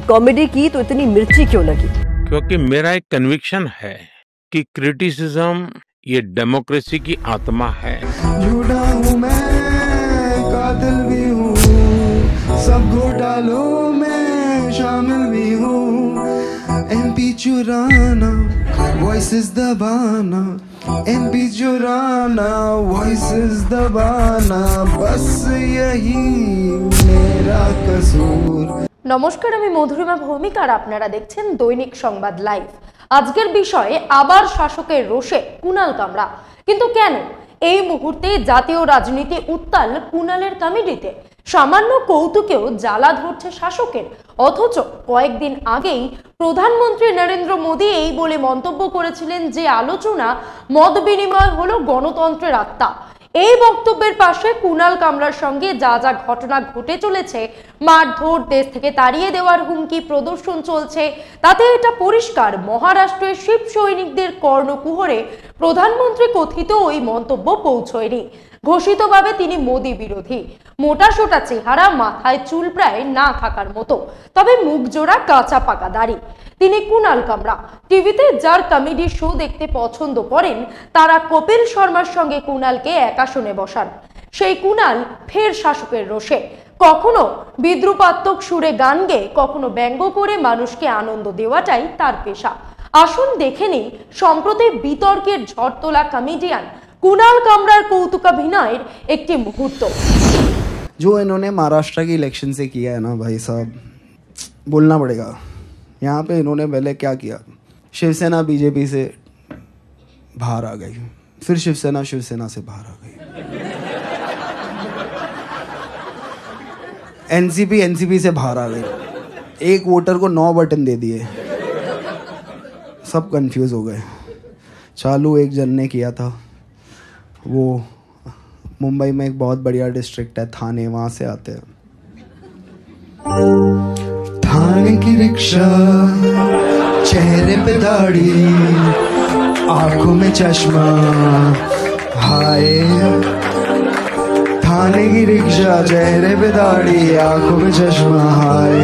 Comedy की तो इतनी मिर्ची क्यों लगी? क्योंकि मेरा एक कन्विक्शन है कि क्रिटिसिज्म ये डेमोक्रेसी की आत्मा है। झूठा हूँ मैं, कातिल भी हूँ, सब घोटालों में शामिल भी हूँ। एमपी चुराना, वॉइसेस दबाना, एमपी चुराना, वॉइसेस दबाना, बस यही मेरा कसूर। नमस्कार, আমি মধুরিমা ভৌমিক আর আপনারা দেখছেন দৈনিক সংবাদ লাইভ। আজকের বিষয়ে আবার শাসকের রোষে কুণাল কামরা, কিন্তু কেন এই মুহূর্তে জাতীয় রাজনীতি উত্তাল কুণালের কমেডিতে? সামান্য কৌতুকেও জ্বালা ধরছে শাসকের, অথচ কয়েকদিন আগেই প্রধানমন্ত্রী নরেন্দ্র মোদী এই বলে মন্তব্য করেছিলেন যে আলোচনা মত বিনিময় হলো গণতন্ত্রের আত্মা। এই বক্তব্যের পাশে কুণাল কামরার সঙ্গে যা যা ঘটনা ঘটে চলেছে, মারধর, দেশ থেকে তাড়িয়ে দেওয়ার হুমকি, প্রদর্শন চলছে, তাতে এটা পরিষ্কার মহারাষ্ট্রের শিব সৈনিকদের কর্ণকুহরে প্রধানমন্ত্রী কথিত ওই মন্তব্য পৌঁছয়নি। ঘোষিতভাবে তিনি মোদী বিরোধী, মোটাসোটা চেহারা, মাথায় চুল প্রায় না থাকার মতো, তবে মুখ জোড়া, কাঁচা পাকা দাড়ি। তিনি কুণাল কামরা। টিভিতে যার কমেডি শো দেখতে পছন্দ করেন তারা কপিল শর্মার সঙ্গে কুণালকে এক আসনে বসান। সেই কুণাল ফের শাসকের রোষে, কখনো বিদ্রুপাত্মক সুরে গান গেয়ে, কখনো ব্যঙ্গ করে মানুষকে আনন্দ দেওয়াটাই তার পেশা। আসুন দেখে নিই সম্প্রতি বিতর্কের ঝড় তোলা কমেডিয়ান कुणाल कामरार कौतुकाभिनয়ের একটি মুহূর্ত। जो इन्होंने महाराष्ट्र की इलेक्शन से किया है ना भाई साहब, बोलना पड़ेगा। यहाँ पे इन्होंने पहले क्या किया, शिवसेना बीजेपी से बाहर आ गई, फिर शिवसेना से बाहर आ गई, एनसीपी से बाहर आ गई, एक वोटर को 9 बटन दे दिए, सब कंफ्यूज हो गए। चालू एक जन ने किया था, वो मुंबई में एक बहुत बढ़िया डिस्ट्रिक्ट है थाने, वहां से आते हैं। थाने की रिक्शा, चेहरे पे दाढ़ी, आंखों में चश्मा, हाय। थाने की रिक्शा, चेहरे पे दाढ़ी, आंखों में चश्मा, हाय।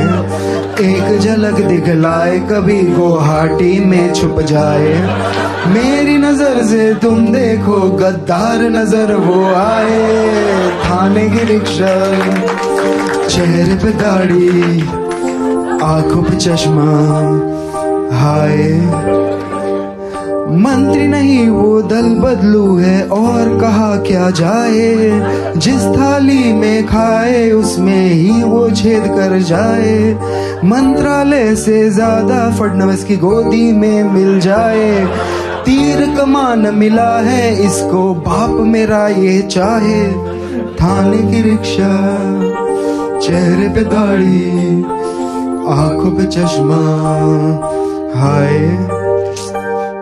एक झलक दिखलाए, कभी गुवाहाटी में छुप जाए। मेरी नजर से तुम देखो, गद्दार नजर वो आए। थाने की रिक्शा, चेहरे पे दाढ़ी, आंखों पे चश्मा, हाय। मंत्री नहीं वो दल बदलू है, और कहा क्या जाए। जिस थाली में खाए उसमें ही वो छेद कर जाए। मंत्रालय से ज्यादा फडणवीस की गोदी में मिल जाए। तीर कमान मिला है इसको, बाप मेरा ये चाहे। थाने की रिक्शा, चेहरे पे दाढ़ी, आंखों पे चश्मा, हाय।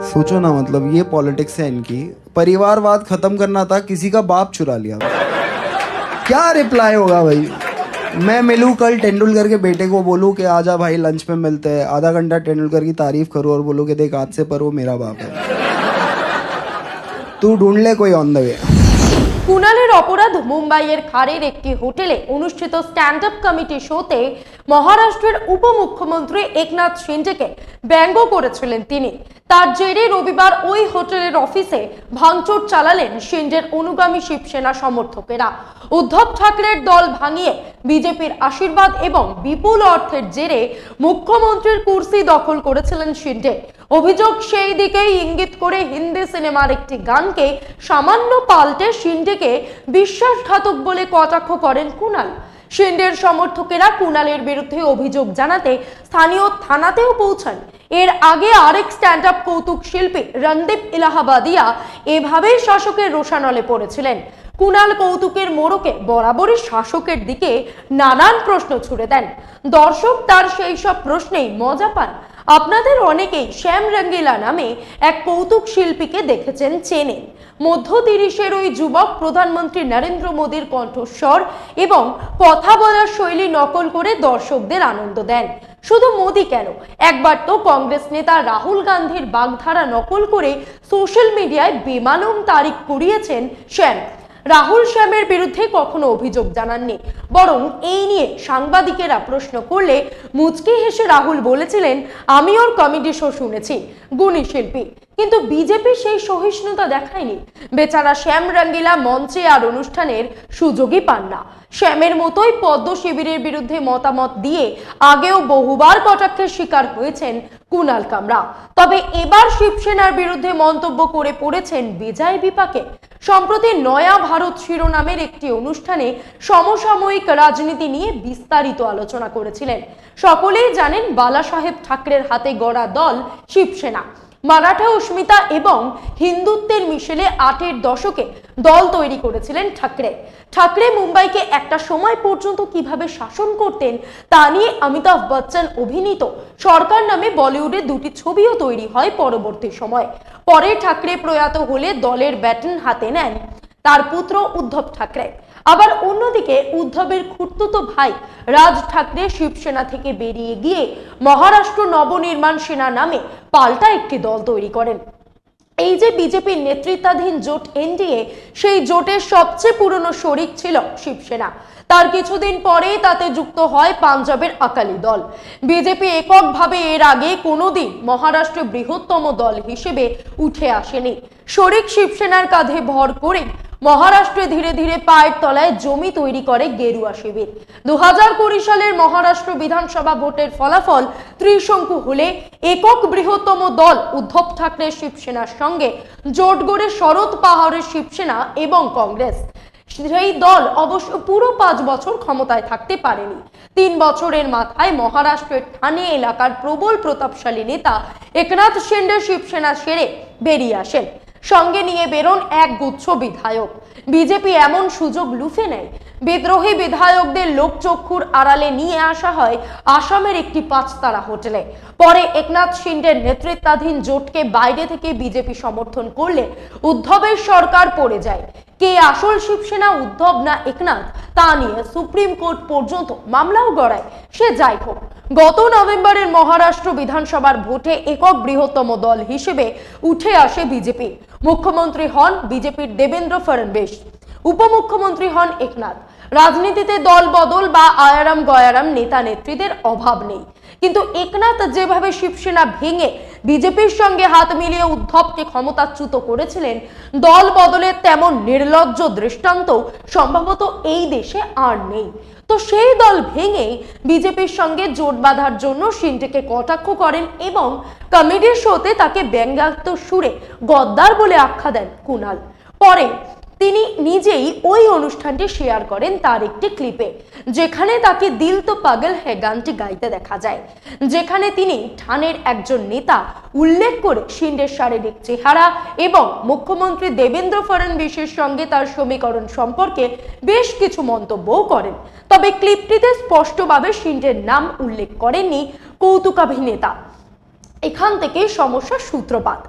सोचो ना, मतलब ये पॉलिटिक्स है इनकी। परिवारवाद खत्म करना था, किसी का बाप चुरा लिया। क्या रिप्लाई होगा भाई? मैं मिलूं कल तेंदुलकर के बेटे को, बोलूं कि आजा भाई लंच पे मिलते हैं, आधा घंटा तेंदुलकर की तारीफ करूं और बोलूं कि देख आज से पर वो मेरा बाप है, तू ढूंढ ले कोई ऑन द वे। কুণালের অপরাধ, মুম্বাইয়ের খারের একটি হোটেলে অনুষ্ঠিত স্ট্যান্ড আপ কমেডি শোতে মহারাষ্ট্রের উপমুখ্যমন্ত্রী একনাথ শিন্ডেকে ব্যঙ্গ করেছিলেন তিনি। তার জেরে রবিবার ওই হোটেলের অফিসে ভাঙচুর চালালেন শিন্ডের অনুগামী শিবসেনা সমর্থকেরা। উদ্ধব ঠাকরের দল ভাঙিয়ে বিজেপির আশীর্বাদ এবং বিপুল অর্থের জেরে মুখ্যমন্ত্রীর কুর্সি দখল করেছিলেন শিন্ডে। অভিযোগ সেই দিকেই ইঙ্গিত করে হিন্দি সিনেমার একটি গানকে সামান্য পাল্টে শিন্ডেকে বিশ্বাসঘাতক বলে কটাক্ষ করেন কুণাল। শিন্ডের সমর্থকেরা কুণালের বিরুদ্ধে অভিযোগ জানাতে স্থানীয় থানাতেও পৌঁছান। এর আগে আরেক স্ট্যান্ড আপ কৌতুক শিল্পী রণদীপ ইলাহাবাদিয়া এভাবেই শাসকের রোষানলে পড়েছিলেন। কুণাল কৌতুকের মোড়কে বরাবরই শাসকের দিকে নানান প্রশ্ন ছুড়ে দেন। দর্শক তার সেই সব প্রশ্নেই মজা পান। আপনাদের অনেকেই শ্যাম রঙ্গিলা নামে এক কৌতুক শিল্পীকে দেখেছেন, চেনেন। মধ্য 30-এর ওই যুবক প্রধানমন্ত্রী নরেন্দ্র মোদীর কণ্ঠস্বর এবং কথা বলার শৈলী নকল করে দর্শকদের আনন্দ দেন। শুধু মোদী কেন, একবার তো কংগ্রেস নেতা রাহুল গান্ধীর বাগধারা নকল করে সোশ্যাল মিডিয়ায় বেমালুম তারিখ কুড়িয়েছেন শ্যাম। রাহুল শ্যামের বিরুদ্ধে কখনো অভিযোগ জানাননি, বরং এই নিয়ে সাংবাদিকেরা প্রশ্ন করলে মুচকি হেসে রাহুল বলেছিলেন, আমি ওর কমেডি শো শুনেছি, গুণী শিল্পী। কিন্তু বিজেপি সেই সহিষ্ণুতা দেখায়নি। বেচারা শ্যাম রঙ্গিলা মঞ্চে আর অনুষ্ঠানের সুযোগই পান না। শ্যামের মতোই পদ্ম শিবিরের বিরুদ্ধে মতামত দিয়ে আগেও বহুবার কটাক্ষের শিকার হয়েছেন কুণাল কামরা। তবে এবার শিবসেনার বিরুদ্ধে মন্তব্য করে পড়েছেন বিজয় বিপাকে। সম্প্রতি নয়া ভারত শিরোনামের একটি অনুষ্ঠানে সমসাময়িক রাজনীতি নিয়ে বিস্তারিত আলোচনা করেছিলেন। সকলেই জানেন বালাসাহেব ঠাকরের হাতে গড়া দল শিবসেনা মারাঠা অস্মিতা এবং হিন্দুত্বের মিশেলে ৮এর দশকে দল তৈরি করেছিলেন ঠাকরে। ঠাকরে মুম্বাইকে একটা সময় পর্যন্ত কিভাবে শাসন করতেন তা নিয়ে অমিতাভ বচ্চন অভিনীত সরকার নামে বলিউডে দুটি ছবিও তৈরি হয় পরবর্তী সময়। পরে ঠাকরে প্রয়াত হলে দলের ব্যাটন হাতে নেন তার পুত্র উদ্ধব ঠাকরে। আবার অন্যদিকে উদ্ধবের খুড়তুতো ভাই রাজ ঠাকরে শিবসেনা থেকে বেরিয়ে গিয়ে মহারাষ্ট্র নবনির্মাণ সেনা নামে পাল্টা একটি দল তৈরি করেন। এই যে বিজেপির নেতৃত্বাধীন জোট এনডিএ, সেই জোটের সবচেয়ে পুরনো শরিক ছিল শিবসেনা। তার কিছুদিন পরেই তাতে যুক্ত হয় পাঞ্জাবের আকালি দল। বিজেপি এককভাবে এর আগে কোনোদিন মহারাষ্ট্রে বৃহত্তম দল হিসেবে উঠে আসেনি। শরিক শিবসেনার কাঁধে ভর করে মহারাষ্ট্রে ধীরে ধীরে পায়ের তলায় জমি তৈরি করে গেরুয়া শিবির। 2020 সালের মহারাষ্ট্র বিধানসভা ভোটের ফলাফল ত্রিশঙ্কু হলে একক বৃহত্তম দল উদ্ধব ঠাকরে শিবসেনার সঙ্গে জোট গড়ে শরদ পাহাড়ের শিবসেনা এবং কংগ্রেস। সেই দল অবশ্য পুরো 5 বছর ক্ষমতায় থাকতে পারেনি। 3 বছরের মাথায় মহারাষ্ট্রের ঠানে এলাকার প্রবল প্রতাপশালী নেতা একনাথ শিন্ডে শিবসেনা ছেড়ে বেরিয়ে আসেন। সঙ্গে নিয়ে বেরোন এক গুচ্ছ বিধায়ক। বিজেপি এমন সুযোগ লুফে নেয়। বিদ্রোহী বিধায়কদের লোকচক্ষুর আড়ালে নিয়ে আসা হয় আসামের একটি 5 তারা হোটেলে। পরে একনাথ শিন্ডের নেতৃত্বাধীন জোটকে বাইরে থেকে বিজেপি সমর্থন করলে উদ্ধবের সরকার পড়ে যায়। কে আসল শিবসেনা, উদ্ধব না একনাথ, তা নিয়ে সুপ্রিম কোর্ট পর্যন্ত মামলাও গড়ায়। সে যাই হোক, গত নভেম্বরের মহারাষ্ট্র বিধানসভার ভোটে একক বৃহত্তম দল হিসেবে উঠে আসে বিজেপি। মুখ্যমন্ত্রী হন বিজেপির দেবেন্দ্র ফডনবিস, উপমুখ্যমন্ত্রী হন একনাথ। রাজনীতিতে দল বদল বা আয়ারাম গয়ারাম নেতা নেত্রীদের অভাব নেই, কিন্তু একনাথ যেভাবে শিবসেনা ভেঙে বিজেপির সঙ্গে হাত মিলিয়ে উদ্ধবকে ক্ষমতাচ্যুত করেছিলেন, দল বদলের তেমন নির্লজ্জ দৃষ্টান্ত সম্ভবত এই দেশে আর নেই। তো সেই দল ভেঙে বিজেপির সঙ্গে জোট বাঁধার জন্য শিন্ডেকে কটাক্ষ করেন এবং কমেডি শোতে তাকে ব্যঙ্গাত্মক সুরে গদ্দার বলে আখ্যা দেন কুণাল। পরে তিনি নিজেই ওই অনুষ্ঠানটি শেয়ার করেন তার একটি ক্লিপে, যেখানে তাকে দিল তো পাগল হ্যায় গানটি গাইতে দেখা যায়, যেখানে তিনি ঠানের একজন নেতা উল্লেখ করে শিন্ডের শারীরিক চেহারা এবং মুখ্যমন্ত্রী দেবেন্দ্র ফডনবিসের সঙ্গে তার সমীকরণ সম্পর্কে বেশ কিছু মন্তব্যও করেন। তবে ক্লিপটিতে স্পষ্টভাবে শিন্ডের নাম উল্লেখ করেননি কৌতুকাভিনেতা। এখান থেকে সমস্যার সূত্রপাত।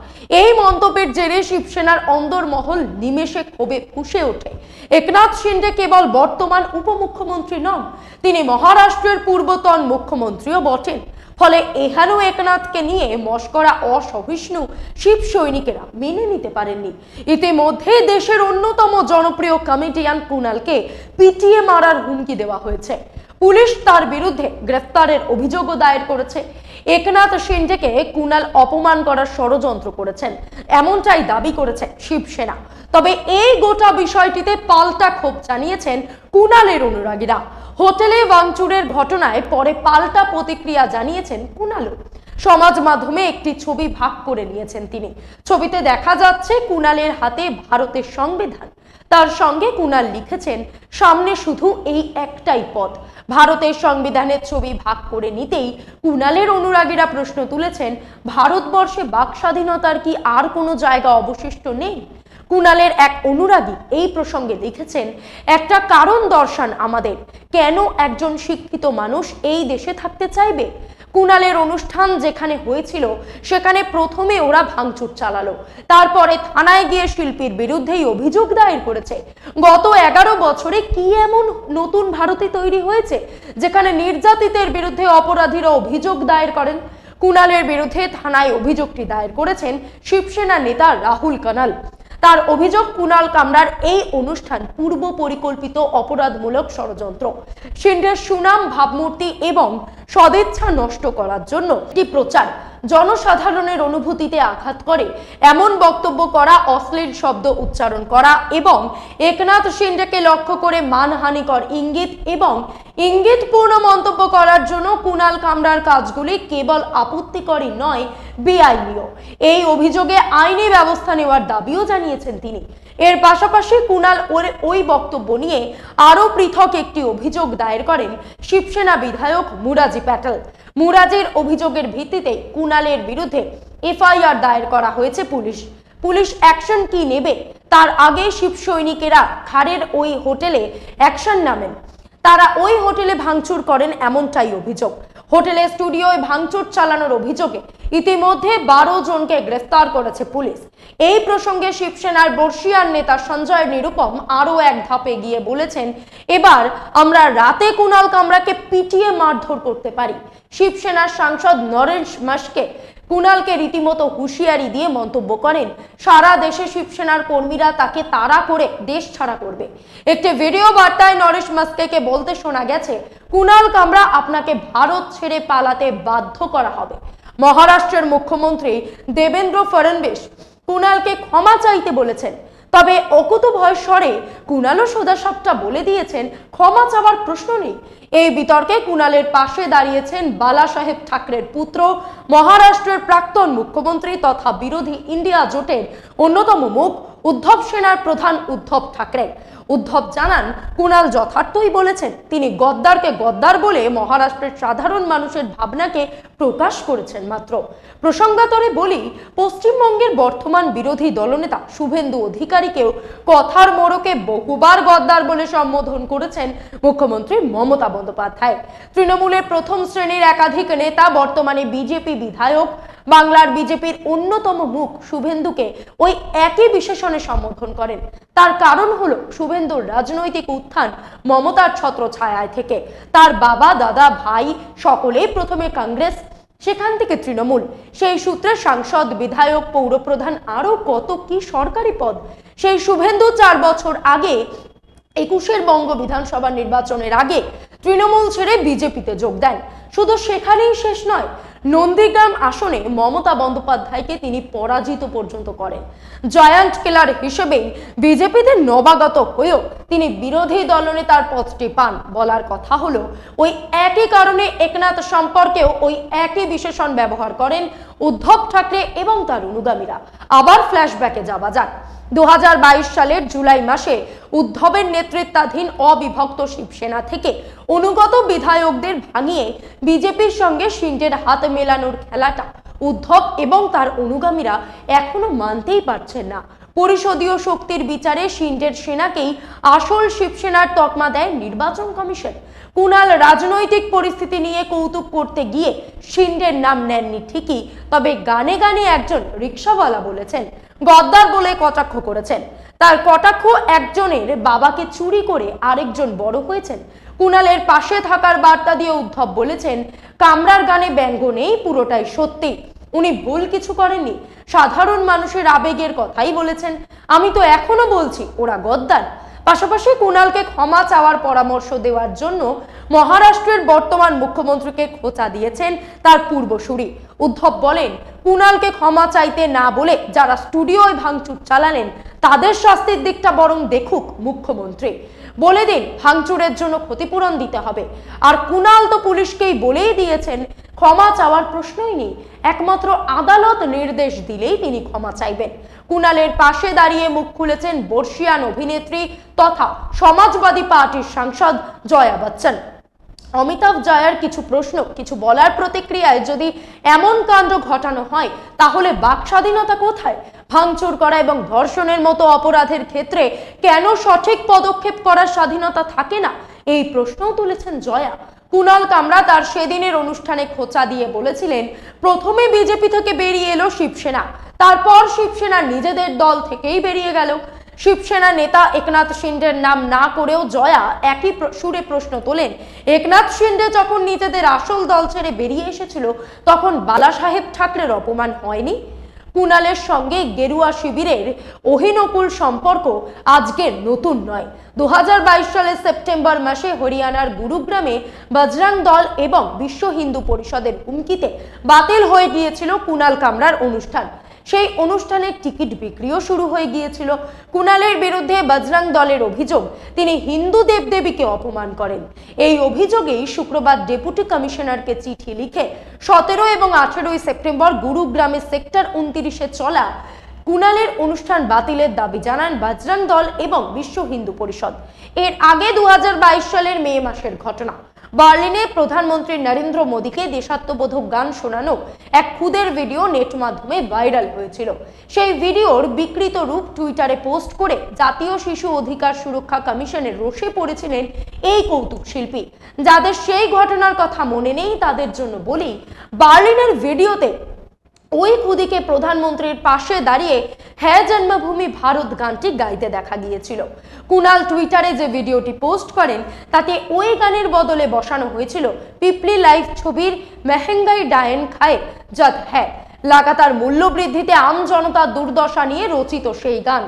এই মন্তব্যের জেরে শিবসেনার অন্দরমহল নিমেষে ক্ষোভে ফুঁসে ওঠে। একনাথ শিন্ডে কেবল বর্তমান উপমুখ্যমন্ত্রী নন, তিনি মহারাষ্ট্রের পূর্বতন মুখ্যমন্ত্রীও বটেন। ফলে এখানেও একনাথকে নিয়ে মস্করা অসহিষ্ণু শিব সৈনিকেরা মেনে নিতে পারেননি। ইতিমধ্যে দেশের অন্যতম জনপ্রিয় কমেডিয়ান কুণালকে পিটিয়ে মারার হুমকি দেওয়া হয়েছে। পুলিশ তার বিরুদ্ধে গ্রেফতারের অভিযোগও দায়ের করেছে। একনাথ শিন্ডেকে কুণাল অপমান করার ষড়যন্ত্র করেছেন, এমনটাই দাবি করেছে শিবসেনা। তবে এই গোটা বিষয়টিতে পাল্টা ক্ষোভ জানিয়েছেন কুণালের অনুরাগীরা। হোটেলে ভাঙচুরের ঘটনায় পরে পাল্টা প্রতিক্রিয়া জানিয়েছেন কুণালও। সমাজ মাধ্যমে একটি ছবি ভাগ করে নিয়েছেন তিনি। ছবিতে দেখা যাচ্ছে কুণালের হাতে ভারতের সংবিধান। তার সঙ্গে কুণাল লিখেছেন, সামনে শুধু এই একটাই পথ। ভারতের সংবিধানের ছবি ভাগ করে নিতেই কুণালের অনুরাগীরা প্রশ্ন তুলেছেন, ভারতবর্ষে বাক স্বাধীনতার কি আর কোনো জায়গা অবশিষ্ট নেই? কুণালের এক অনুরাগী এই প্রসঙ্গে লিখেছেন, একটা কারণ দর্শান আমাদের, কেন একজন শিক্ষিত মানুষ এই দেশে থাকতে চাইবে? কুণালের অনুষ্ঠান যেখানে হয়েছিল সেখানে প্রথমে ওরা ভাঙচুর চালালো, তারপরে থানায় গিয়ে শিল্পীর বিরুদ্ধেই অভিযোগ দায়ের করেছে। গত 11 বছরে কি এমন নতুন ভারতে তৈরি হয়েছে যেখানে নির্যাতিতের বিরুদ্ধে অপরাধীরা অভিযোগ দায়ের করেন? কুণালের বিরুদ্ধে থানায় অভিযোগটি দায়ের করেছেন শিবসেনা নেতা রাহুল কানাল। তার অভিযোগ, কুণাল কামরার এই অনুষ্ঠান পূর্ব পরিকল্পিত অপরাধমূলক ষড়যন্ত্র, শিন্ডের সুনাম, ভাবমূর্তি এবং সদিচ্ছা নষ্ট করার জন্য একটি প্রচার, জনসাধারণের অনুভূতিতে আঘাত করে এমন বক্তব্য করা, অশ্লীল শব্দ উচ্চারণ করা এবং একনাথ শিন্ডেকে লক্ষ্য করে মানহানিকর ইঙ্গিত এবং ইঙ্গিতপূর্ণ মন্তব্য করার জন্য কুণাল কামরার কাজগুলি কেবল আপত্তিকরই নয়, বেআইনিও। এই অভিযোগে আইনি ব্যবস্থা নেওয়ার দাবিও জানিয়েছেন তিনি। এর পাশাপাশি কুণাল ওই বক্তব্য নিয়ে আরো পৃথক একটি অভিযোগ দায়ের করেন শিবসেনা বিধায়ক মুরাজি প্যাটেল। মুরাজির অভিযোগের ভিত্তিতে কুণালের বিরুদ্ধে এফআইআর দায়ের করা হয়েছে। পুলিশ অ্যাকশন কি নেবে তার আগে শিব সৈনিকেরা খাড়ের ওই হোটেলে অ্যাকশন নামেন। তারা ওই হোটেলে ভাঙচুর করেন, এমনটাই অভিযোগ। হোটেলে স্টুডিওয় ভাঙচুর চালানোর অভিযোগে ইতিমধ্যে 12 জনকে গ্রেফতার করেছে পুলিশ। এই প্রসঙ্গে শিবসেনার বর্ষিয়ান নেতা সঞ্জয় নিরুপম আরো এক ধাপে গিয়ে বলেছেন, এবার আমরা রাতে কুণাল কামরাকে পিটিয়ে মারধর করতে পারি। শিবসেনার সাংসদ নরেশ মাস্কে কুণালকে রীতিমতো হুঁশিয়ারি দিয়ে মন্তব্য করেন, সারা দেশে শিবসেনার কর্মীরা তাকে তাড়া করে দেশ ছাড়া করবে। একটি ভিডিও বার্তায় নরেশ মাস্কেকে বলতে শোনা গেছে, কুণাল কামরা আপনাকে ভারত ছেড়ে পালাতে বাধ্য করা হবে। মহারাষ্ট্রের মুখ্যমন্ত্রী দেবেন্দ্র ফডনবিস কুণালকে ক্ষমা চাইতে বলেছেন। তবে অকুতভয় স্বরে কুণালও সোজাসাপটা বলে দিয়েছেন, ক্ষমা চাওয়ার প্রশ্ন নেই। এই বিতর্কে কুণালের পাশে দাঁড়িয়েছেন বালা সাহেব ঠাকরের পুত্র, মহারাষ্ট্রের প্রাক্তন মুখ্যমন্ত্রী তথা বিরোধী ইন্ডিয়া জোটের অন্যতম মুখ উদ্ধব সেনার প্রধান উদ্ধব ঠাকরে। উদ্ধব জানান, কুণাল যথার্থই বলেছেন। তিনি গদ্দারকে গদ্দার বলে মহারাষ্ট্রের সাধারণ মানুষের ভাবনাকে প্রকাশ করেছেন মাত্র। প্রসঙ্গাতরে বলি, পশ্চিমবঙ্গের বর্তমান বিরোধী দলনেতা শুভেন্দু অধিকারীকেও কথার মোড়কে বহুবার গদ্দার বলে সম্বোধন করেছেন মুখ্যমন্ত্রী মমতা বন্দ্যোপাধ্যায়। তৃণমূলের প্রথম শ্রেণীর একাধিক নেতা, বর্তমানে বিজেপি বিধায়ক, বাংলার বিজেপির অন্যতম মুখ শুভেন্দুকে ওই একই বিশেষণে সম্বোধন করেন। তার কারণ হলো শুভেন্দুর রাজনৈতিক উত্থান মমতার ছত্রছায়ায় থেকে। তার বাবা, দাদা, ভাই সকলেই প্রথমে কংগ্রেস, সেখান থেকে তৃণমূল। সেই সূত্রে সাংসদ, বিধায়ক, পৌরপ্রধান, আরো কত কি সরকারি পদ। সেই শুভেন্দু 4 বছর আগে 21 বঙ্গ বিধানসভা নির্বাচনের আগে তৃণমূল ছেড়ে বিজেপিতে যোগ দেন। শুধু সেখানেই শেষ নয়, নন্দীগ্রাম আসনে মমতা বন্দ্যোপাধ্যায়কে তিনি পরাজিত পর্যন্ত করেন। জয়ান্ট কিলার হিসেবেই বিজেপিতে নবাগত হয়েও তিনি বিরোধী দলনেতার পদটি পান। বলার কথা হলো, ওই একই কারণে একনাথ সম্পর্কেও ওই একই বিশেষণ ব্যবহার করেন উদ্ধব ঠাকরে এবং তার অনুগামীরা। আবার ফ্ল্যাশব্যাকে যাওয়া যাক। 2022 সালের জুলাই মাসে উদ্ধবের নেতৃত্বাধীন অবিভক্ত শিবসেনা থেকে অনুগত বিধায়কদের ভাঙিয়ে বিজেপির সঙ্গে শিন্ডের হাত মেলানোর খেলাটা উদ্ধব এবং তার অনুগামীরা এখনো মানতেই পারছেন না। পরিষদীয় শক্তির বিচারে শিন্ডের সেনাকেই আসল শিবসেনার তকমা দেয় নির্বাচন কমিশন। কুণাল রাজনৈতিক পরিস্থিতি নিয়ে কৌতুক করতে গিয়ে শিন্ডের নাম নেননি ঠিকই, তবে গানে গানে একজন রিক্সাওয়ালা বলেছেন, গদ্দার বলে কটাক্ষ করেছেন। তার কটাক্ষ একজনের বাবাকে চুরি করে আরেকজন বড় হয়েছেন। কুণালের পাশে থাকার বার্তা দিয়ে উদ্ধব বলেছেন, কামরার গানে ব্যঙ্গ নেই, পুরোটাই সত্যি। উনি ভুল কিছু করেননি, সাধারণ মানুষের আবেগের কথাই বলেছেন। আমি তো এখনো বলছি ওরা গদ্দার। পাশাপাশি কুণালকে ক্ষমা চাওয়ার পরামর্শ দেওয়ার জন্য মহারাষ্ট্রের বর্তমান মুখ্যমন্ত্রীকে খোঁচা দিয়েছেন তার পূর্বসূরি। উদ্ধব বলেন, কুণালকে ক্ষমা চাইতে না বলে যারা স্টুডিওয় ভাঙচুর চালালেন তাদের শাস্তির দিকটা বরং দেখুক মুখ্যমন্ত্রী। বলে দিন ভাঙচুরের জন্য ক্ষতিপূরণ দিতে হবে। আর কুণাল তো পুলিশকেই বলেই দিয়েছেন ক্ষমা চাওয়ার প্রশ্নই নেই, একমাত্র আদালত নির্দেশ দিলেই তিনি ক্ষমা চাইবেন। কুণালের পাশে দাঁড়িয়ে মুখ খুলেছেন বর্ষিয়ান অভিনেত্রী তথা সমাজবাদী পার্টির সাংসদ জয়া বচ্চন। অমিতাভ জয়ার কিছু প্রশ্ন, কিছু বলার প্রতিক্রিয়ায় যদি এমন কাণ্ড ঘটানো হয় তাহলে বাক স্বাধীনতা কোথায়? ভাঙচুর করা এবং ধর্ষণের মতো অপরাধের ক্ষেত্রে কেন সঠিক পদক্ষেপ করার স্বাধীনতা থাকে না? এই প্রশ্নও তুলেছেন জয়া। কুণাল কামরা তার সেদিনের অনুষ্ঠানে খোঁচা দিয়ে বলেছিলেন, প্রথমে বিজেপি থেকে বেরিয়ে এলো শিবসেনা, তারপর শিবসেনা নিজেদের দল থেকেই বেরিয়ে গেল। শিবসেনা নেতা একনাথ শিন্ডের নাম না করেও জয়া একই সুরে প্রশ্ন তোলেন, একনাথ শিন্ডে যখন নিজেদের আসল দল ছেড়ে বেরিয়ে এসেছিল তখন বালা সাহেব ঠাকরের অপমান হয়নি? কুণালের সঙ্গে গেরুয়া শিবিরের অহিনকুল সম্পর্ক আজকের নতুন নয়। 2022 সালের সেপ্টেম্বর মাসে হরিয়ানার গুরুগ্রামে বজরং দল এবং বিশ্ব হিন্দু পরিষদের হুমকিতে বাতিল হয়ে গিয়েছিল কুণাল কামরার অনুষ্ঠান। সেই অনুষ্ঠানের টিকিট বিক্রিও শুরু হয়ে গিয়েছিল। কুণালের বিরুদ্ধে বজরং দলের অভিযোগ, তিনি হিন্দু দেবদেবীকে অপমান করেন। এই অভিযোগেই শুক্রবার ডেপুটি কমিশনারকে চিঠি লিখে 17 এবং 18 সেপ্টেম্বর গুরুগ্রামের সেক্টর 29-এ চলা কুণালের অনুষ্ঠান বাতিলের দাবি জানান বজরং দল এবং বিশ্ব হিন্দু পরিষদ। এর আগে 2022 সালের মে মাসের ঘটনা, বার্লিনে প্রধানমন্ত্রী নরেন্দ্র মোদীকে দেশাত্মবোধক গান শোনানো এক খুদের ভিডিও নেট মাধ্যমে ভাইরাল হয়েছিল। সেই ভিডিওর বিকৃত রূপ টুইটারে পোস্ট করে জাতীয় শিশু অধিকার সুরক্ষা কমিশনের রোষে পড়েছিলেন এই কৌতুক শিল্পী। যাদের সেই ঘটনার কথা মনে নেই তাদের জন্য বলি, বার্লিনের ভিডিওতে ওই খুদিকে প্রধানমন্ত্রীর পাশে দাঁড়িয়ে হ্যাঁ জন্মভূমি ভারত গানটি গাইতে দেখা গিয়েছিল। কুণাল টুইটারে যে ভিডিওটি পোস্ট করেন তাতে ওই গানের বদলে বসানো হয়েছিল পিপলি লাইভ ছবির মেহেঙ্গাই ডায়েন খায় যদ হ্যাঁ। লাগাতার মূল্য বৃদ্ধিতে আম জনতার দুর্দশা নিয়ে রচিত সেই গান।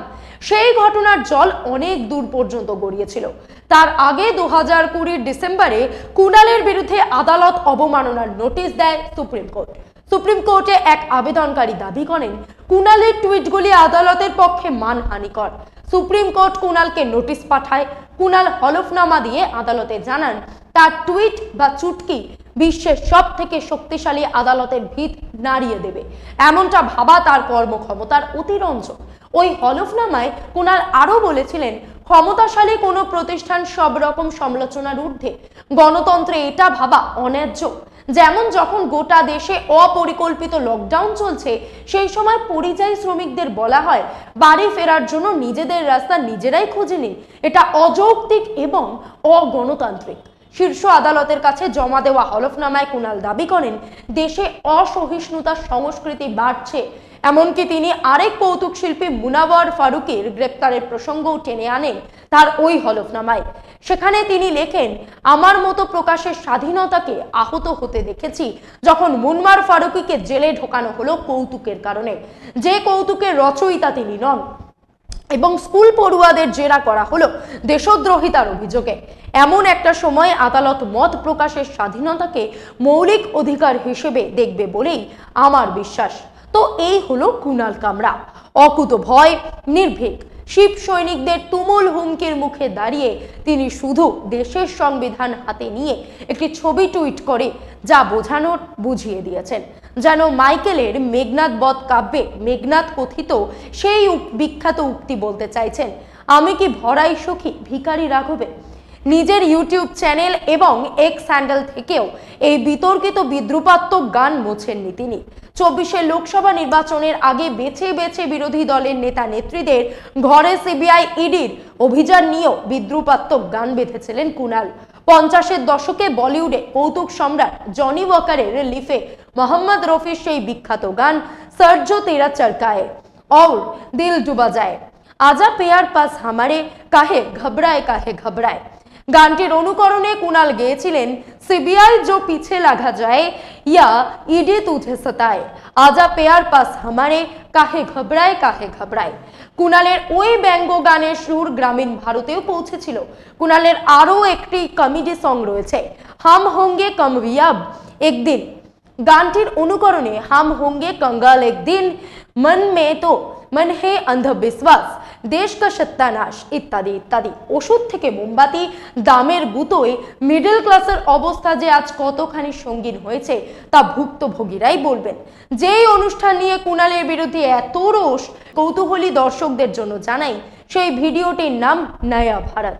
সেই ঘটনার জল অনেক দূর পর্যন্ত গড়িয়েছিল। তার আগে 2020 ডিসেম্বরে কুণালের বিরুদ্ধে আদালত অবমাননার নোটিশ দেয় সুপ্রিম কোর্ট। সুপ্রিম কোর্টে এক আবেদনকারী দাবি করেন কুণালের টুইটগুলি আদালতের পক্ষে মানহানিকর। সুপ্রিম কোর্ট কুণালকে নোটিশ পাঠায়। কুণাল হলফনামা দিয়ে আদালতে জানান তার টুইট বা চুটকি বিশ্বের সব থেকে শক্তিশালী আদালতের ভিত নাড়িয়ে দেবে, এমনটা ভাবা তার কর্মক্ষমতার অতিরঞ্জন। ওই হলফনামায় কুণাল আরো বলেছিলেন, ক্ষমতাশালী কোনো প্রতিষ্ঠান সব রকম সমালোচনার ঊর্ধ্বে। গণতন্ত্রে এটা ভাবা অন্যায্য। যেমন যখন গোটা দেশে অপরিকল্পিত লকডাউন চলছে সেই সময় পরিযায়ী শ্রমিকদের বলা হয় বাড়ি ফেরার জন্য নিজেদের রাস্তা নিজেরাই খুঁজে নিন, এটা অযৌক্তিক এবং অগণতান্ত্রিক। শীর্ষ আদালতের কাছে জমা দেওয়া হলফনামায় কুণাল দাবি করেন দেশে অসহিষ্ণুতার সংস্কৃতি বাড়ছে। এমনকি তিনি আরেক কৌতুক শিল্পী মুনাওয়ার ফারুকীর গ্রেপ্তারের প্রসঙ্গও টেনে আনেন তার ওই হলফনামায়। সেখানে তিনি লেখেন, আমার মতো প্রকাশের স্বাধীনতাকে আহত হতে দেখেছি যখন মুনওয়ার ফারুকীকে জেলে ঢোকানো হলো কৌতুকের কারণে, যে কৌতুকের রচয়িতা তিনি নন, এবং স্কুল পড়ুয়াদের জেরা করা হলো দেশদ্রোহিতার অভিযোগে। এমন একটা সময় আদালত মত প্রকাশের স্বাধীনতাকে মৌলিক অধিকার হিসেবে দেখবে বলেই আমার বিশ্বাস। তো এই হলো কুণাল কামরা, অকুত ভয়, নির্ভীক। শিব সৈনিকদের তুমুল হুমকির মুখে দাঁড়িয়ে তিনি শুধু দেশের সংবিধান হাতে নিয়ে একটি ছবি টুইট করে যা বোঝানোর বুঝিয়ে দিয়েছেন। যেন মাইকেলের মেঘনাদ বধ কাব্যে মেঘনাদ কথিত সেই বিখ্যাত উক্তি বলতে চাইছেন, আমি কি ভরাই সখী ভিখারি রাঘবে। নিজের ইউটিউব চ্যানেল এবং এক্স হ্যান্ডেল থেকেও এই বিতর্কিত বিদ্রুপাত্মক গান মোছেননি তিনি। 24 লোকসভা নির্বাচনের আগে বেছে বেছে বিরোধী দলের নেতা নেত্রীদের ঘরে সিবিআই ইডির অভিযান নিয়েও বিদ্রুপাত্মক গান বেঁধেছিলেন কুণাল। 50-এর দশকে বলিউডে কৌতুক সম্রাট জনি ওয়াকারের লিফে মোহাম্মদ রফির সেই বিখ্যাত গান সরজো তেরা চরকায়ে और दिल डूबा जाए आजा प्यार पास हमारे काहे घबराए। গানটির অনুকরণে কুণাল গেয়েছিলেন সিবিআই जो पीछे लगा जाए या ईडी तुझे सताए आजा प्यार पास हमारे काहे घबराए। কুণালের ওই ব্যঙ্গ গানের সুর গ্রামীণ ভারতেও পৌঁছেছিল। কুণালের আরো একটি কমেডি সং রয়েছে, হাম হোঙ্গে কাময়াব একদিন। গানটির অনুকরণে হাম হোঙ্গে कंगाल एक दिन, मन में तो मन है अंधविश्वास, देश का सत्यानाश ইত্যাদি ইত্যাদি। ওষুধ থেকে মোমবাতি, দামের গুতোয় মিডল ক্লাসের অবস্থা যে আজ কতখানি সঙ্গীন হয়েছে তা ভুক্তভোগীরাই বলবেন। যেই অনুষ্ঠান নিয়ে কুণালের বিরুদ্ধে এত রোষ কৌতূহলী দর্শকদের জন্য জানাই সেই ভিডিওটির নাম নয়া ভারত।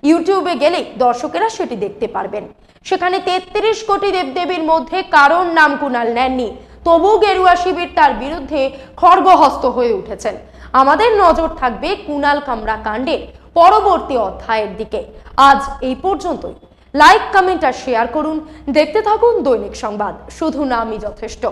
ইউটিউবে গেলে দর্শকেরা সেটি দেখতে পারবেন। সেখানে 33 কোটি দেবদেবীর মধ্যে কারোর নাম কুণাল নেননি, তবু গেরুয়া শিবির তার বিরুদ্ধে খড়গহস্ত হয়ে উঠেছেন। আমাদের নজর থাকবে কুণাল কামরা কাণ্ডের পরবর্তী অধ্যায়ের দিকে। আজ এই পর্যন্তই। লাইক, কমেন্ট আর শেয়ার করুন। দেখতে থাকুন দৈনিক সংবাদ, শুধু নামই যথেষ্ট।